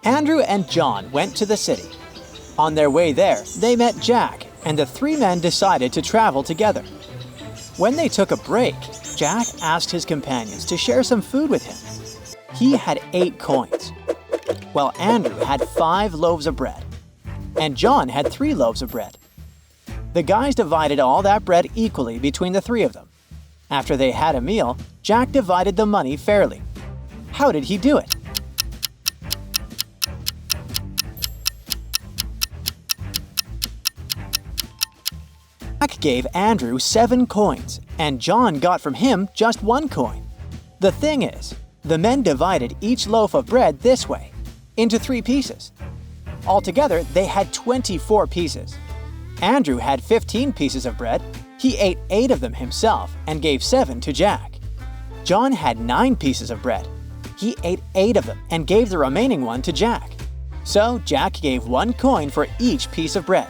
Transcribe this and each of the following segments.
Andrew and John went to the city. On their way there, they met Jack, and the three men decided to travel together. When they took a break, Jack asked his companions to share some food with him. He had 8 coins, while Andrew had 5 loaves of bread, and John had 3 loaves of bread. The guys divided all that bread equally between the 3 of them. After they had a meal, Jack divided the money fairly. How did he do it? Jack gave Andrew 7 coins, and John got from him just 1 coin. The thing is, the men divided each loaf of bread this way, into 3 pieces. Altogether, they had 24 pieces. Andrew had 15 pieces of bread. He ate 8 of them himself and gave 7 to Jack. John had 9 pieces of bread. He ate 8 of them and gave the remaining one to Jack. So Jack gave 1 coin for each piece of bread.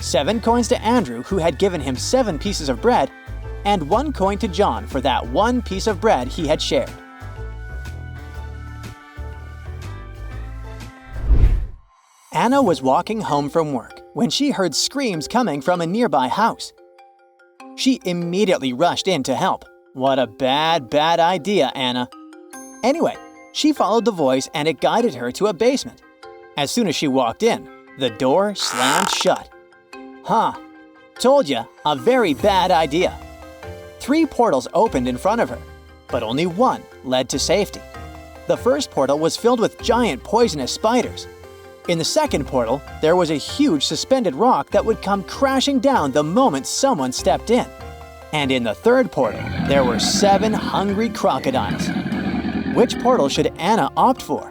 7 coins to Andrew, who had given him 7 pieces of bread, and 1 coin to John for that 1 piece of bread he had shared. Anna was walking home from work when she heard screams coming from a nearby house. She immediately rushed in to help. What a bad idea, Anna. Anyway, she followed the voice and it guided her to a basement. As soon as she walked in, the door slammed shut. Huh, told ya, a very bad idea. 3 portals opened in front of her, but only one led to safety. The first portal was filled with giant poisonous spiders. In the second portal, there was a huge suspended rock that would come crashing down the moment someone stepped in. And in the third portal, there were 7 hungry crocodiles. Which portal should Anna opt for?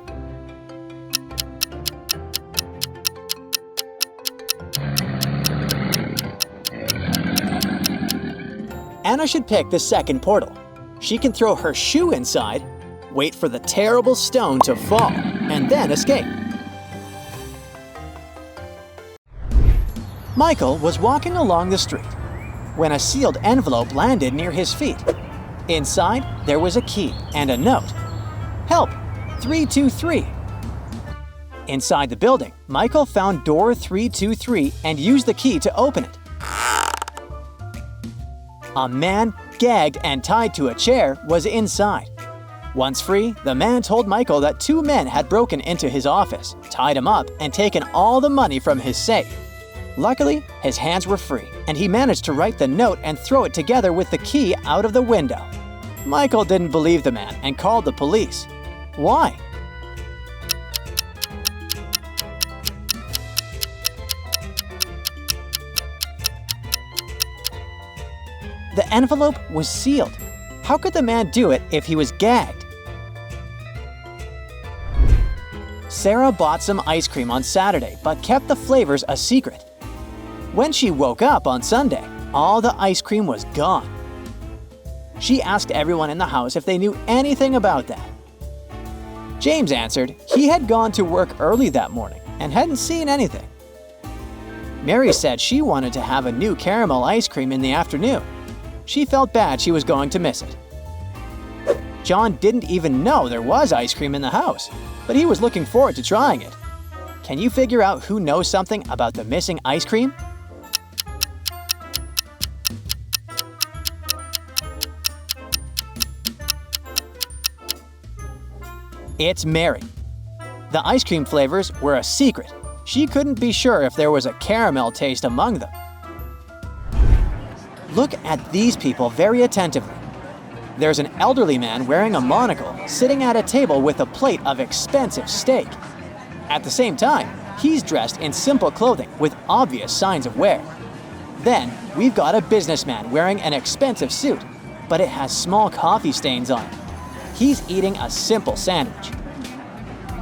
Anna should pick the second portal. She can throw her shoe inside, wait for the terrible stone to fall, and then escape. Michael was walking along the street when a sealed envelope landed near his feet. Inside, there was a key and a note. Help! 323. Inside the building, Michael found door 323 and used the key to open it. A man, gagged and tied to a chair, was inside. Once free, the man told Michael that 2 men had broken into his office, tied him up, and taken all the money from his safe. Luckily, his hands were free, and he managed to write the note and throw it together with the key out of the window. Michael didn't believe the man and called the police. Why? The envelope was sealed. How could the man do it if he was gagged? Sarah bought some ice cream on Saturday but kept the flavors a secret. When she woke up on Sunday, all the ice cream was gone. She asked everyone in the house if they knew anything about that. James answered he had gone to work early that morning and hadn't seen anything. Mary said she wanted to have a new caramel ice cream in the afternoon. She felt bad she was going to miss it. John didn't even know there was ice cream in the house, but he was looking forward to trying it. Can you figure out who knows something about the missing ice cream? It's Mary. The ice cream flavors were a secret. She couldn't be sure if there was a caramel taste among them. Look at these people very attentively. There's an elderly man wearing a monocle sitting at a table with a plate of expensive steak. At the same time, he's dressed in simple clothing with obvious signs of wear. Then, we've got a businessman wearing an expensive suit, but it has small coffee stains on it. He's eating a simple sandwich.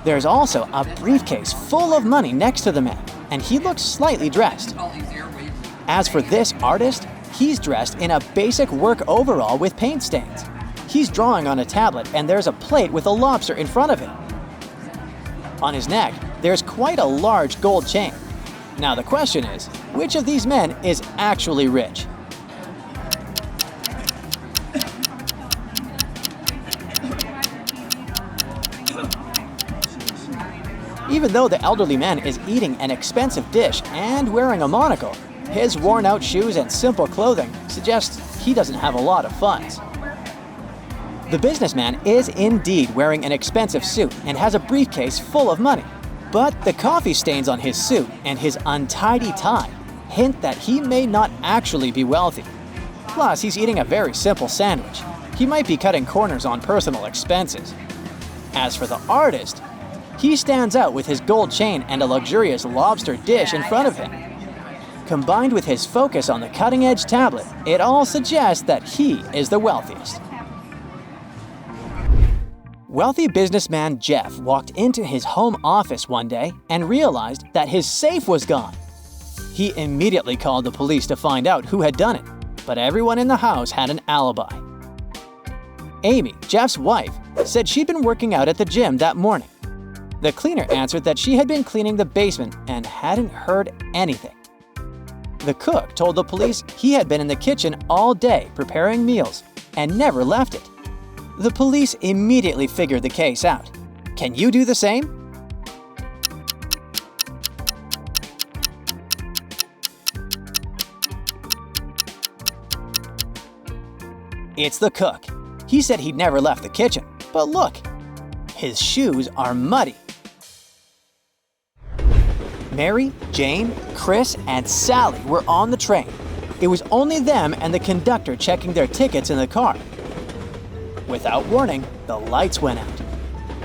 There's also a briefcase full of money next to the man, and he looks slightly dressed. As for this artist, he's dressed in a basic work overall with paint stains. He's drawing on a tablet, and there's a plate with a lobster in front of him. On his neck, there's quite a large gold chain. Now the question is, which of these men is actually rich? Even though the elderly man is eating an expensive dish and wearing a monocle, his worn-out shoes and simple clothing suggest he doesn't have a lot of funds. The businessman is indeed wearing an expensive suit and has a briefcase full of money. But the coffee stains on his suit and his untidy tie hint that he may not actually be wealthy. Plus, he's eating a very simple sandwich. He might be cutting corners on personal expenses. As for the artist, he stands out with his gold chain and a luxurious lobster dish in front of him. Combined with his focus on the cutting-edge tablet, it all suggests that he is the wealthiest. Wealthy businessman Jeff walked into his home office one day and realized that his safe was gone. He immediately called the police to find out who had done it, but everyone in the house had an alibi. Amy, Jeff's wife, said she'd been working out at the gym that morning. The cleaner answered that she had been cleaning the basement and hadn't heard anything. The cook told the police he had been in the kitchen all day preparing meals and never left it. The police immediately figured the case out. Can you do the same? It's the cook. He said he'd never left the kitchen, but look, his shoes are muddy. Mary, Jane, Chris, and Sally were on the train. It was only them and the conductor checking their tickets in the car. Without warning, the lights went out.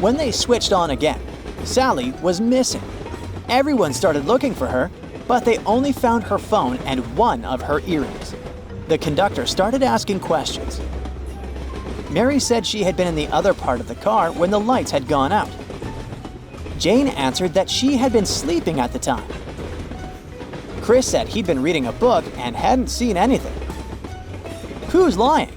When they switched on again, Sally was missing. Everyone started looking for her, but they only found her phone and one of her earrings. The conductor started asking questions. Mary said she had been in the other part of the car when the lights had gone out. Jane answered that she had been sleeping at the time. Chris said he'd been reading a book and hadn't seen anything. Who's lying?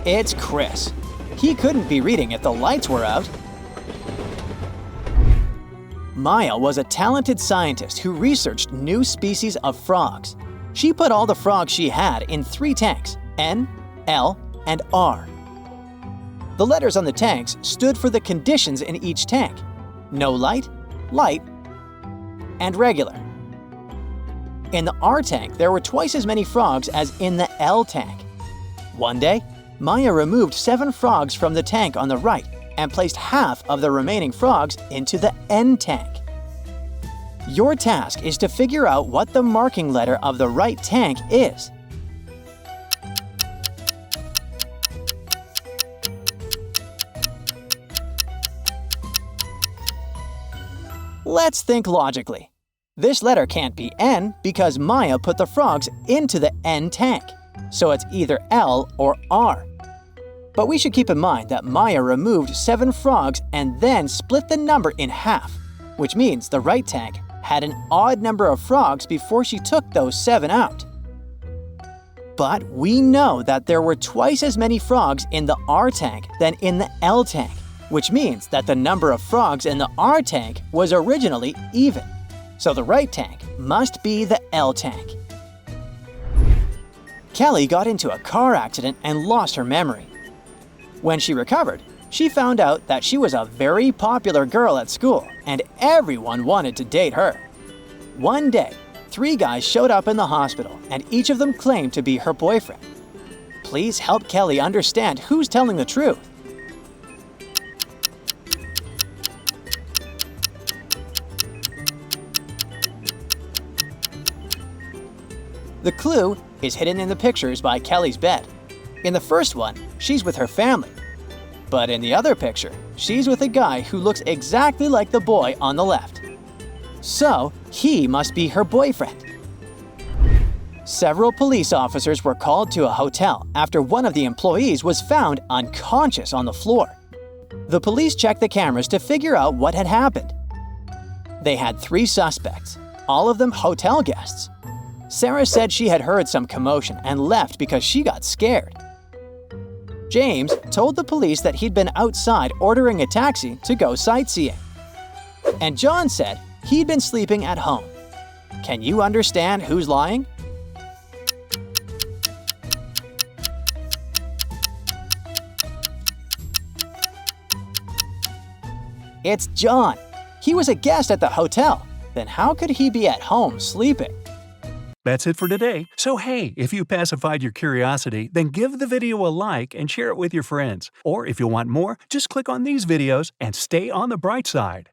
It's Chris. He couldn't be reading if the lights were out. Maya was a talented scientist who researched new species of frogs. She put all the frogs she had in 3 tanks, N, L, and R. The letters on the tanks stood for the conditions in each tank: no light, light, and regular. In the R tank, there were twice as many frogs as in the L tank. One day, Maya removed 7 frogs from the tank on the right and placed half of the remaining frogs into the N tank. Your task is to figure out what the marking letter of the right tank is. Let's think logically. This letter can't be N because Maya put the frogs into the N tank, so it's either L or R. But we should keep in mind that Maya removed 7 frogs and then split the number in half, which means the right tank had an odd number of frogs before she took those 7 out. But we know that there were twice as many frogs in the R tank than in the L tank, which means that the number of frogs in the R tank was originally even. So the right tank must be the L tank. Kelly got into a car accident and lost her memory. When she recovered, she found out that she was a very popular girl at school and everyone wanted to date her. One day, 3 guys showed up in the hospital and each of them claimed to be her boyfriend. Please help Kelly understand who's telling the truth. The clue is hidden in the pictures by Kelly's bed. In the first one, she's with her family. But in the other picture, she's with a guy who looks exactly like the boy on the left. So, he must be her boyfriend. Several police officers were called to a hotel after one of the employees was found unconscious on the floor. The police checked the cameras to figure out what had happened. They had 3 suspects, all of them hotel guests. Sarah said she had heard some commotion and left because she got scared. James told the police that he'd been outside ordering a taxi to go sightseeing. And John said he'd been sleeping at home. Can you understand who's lying? It's John. He was a guest at the hotel. Then how could he be at home sleeping? That's it for today. So hey, if you pacified your curiosity, then give the video a like and share it with your friends. Or if you want more, just click on these videos and stay on the bright side.